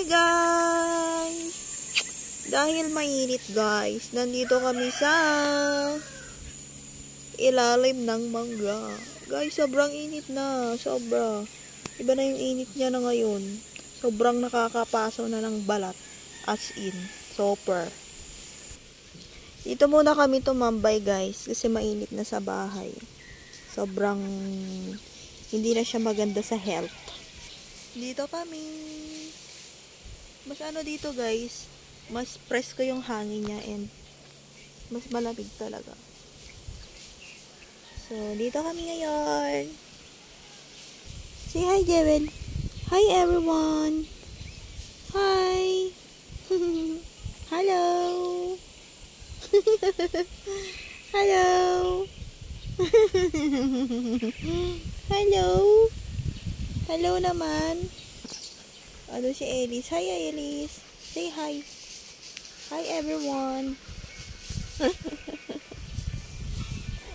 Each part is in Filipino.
Hi guys! Dahil mainit guys, nandito kami sa ilalim ng mangga. Guys, sobrang init na. Sobra. Iba na yung init niya na ngayon. Sobrang nakakapaso na ng balat. As in. Super. Dito muna kami tumambay guys, kasi mainit na sa bahay. Sobrang hindi na siya maganda sa health. Dito kami. Mas ano dito guys, mas presko yung hangin niya and mas malamig talaga. So, dito kami ngayon. Say hi, Jewel. Hi, everyone. Hi. Hello. Hello. Hello. Hello naman. Ano si Elise? Hi, Elise. Say hi. Hi, everyone.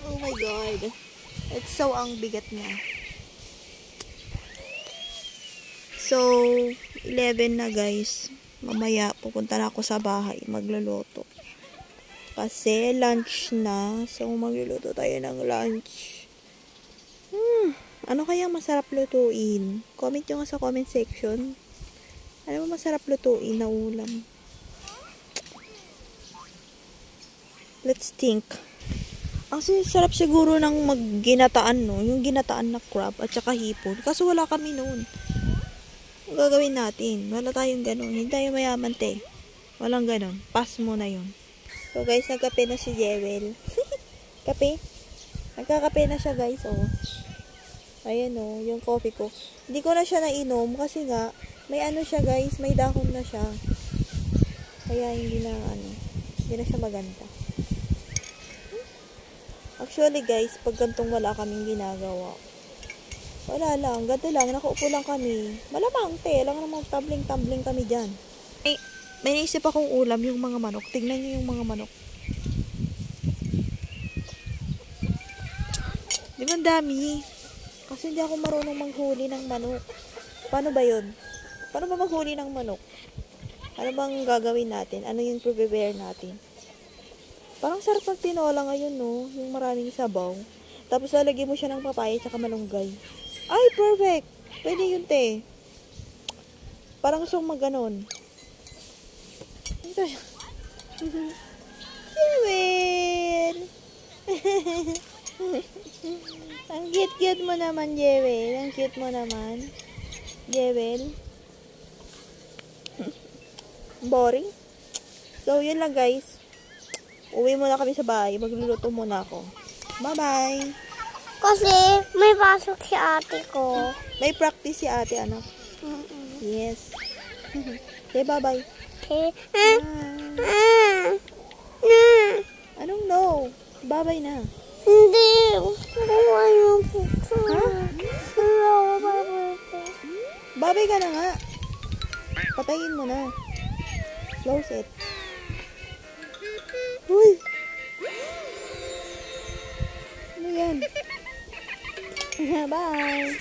Oh my God. It's so ang bigat niya. So, 11 na guys. Mamaya pupunta na ako sa bahay. Magluluto. Kasi lunch na. So, magluluto tayo ng lunch. Ano kaya masarap lutuin? Comment nyo nga sa comment section. Ano mo masarap lutuin na ulam? Let's think. Ang sarap siguro ng magginataan, no? Yung ginataan na crab at saka hipon. Kaso wala kami noon. Ang gagawin natin? Wala tayong ganun. Hindi tayo mayaman, te. Walang ganun. Pass mo na yun. So, guys, nagkape na si Jewel. Kape? Nagkakape na siya, guys, oh. Ayan, oh, yung coffee ko. Hindi ko na siya nainom kasi nga, may ano siya, guys. May dahon na siya. Kaya hindi na, hindi na siya maganda. Actually, guys, pag gantong wala kaming ginagawa, wala lang, ganito lang, nakaupo lang kami. Malamang, te, lang naman tumbling kami dyan. Ay, may naisip akong ulam, yung mga manok. Tignan niyo yung mga manok. Di ba ang dami? Kasi hindi ako marunong manghuli ng manok. Paano ba yun? Paano ba manghuli ng manok? Ano bang gagawin natin? Ano yung prepare natin? Parang sarap ng tinola ngayon, no? Yung maraming sabaw. Tapos lalagyan mo siya ng papaya at malunggay. Ay, perfect! Pwede yun, te. Parang gusto kong maganon. Ito siya. Jewel! Ang cute-cute mo naman, Jewel. Ang cute mo naman. Jewel. Boring. So, yun lang guys. Uwi muna kami sa bahay. Magluluto muna ako. Bye-bye. Kasi may pasok si ate ko. May practice si ate, anak. Yes. Say bye-bye. Okay. Anong no? Bye-bye na. Hindi. Ayaw po. Bye-bye ka na nga. Patayin mo na. Close it. Uy! Ano yan? Bye!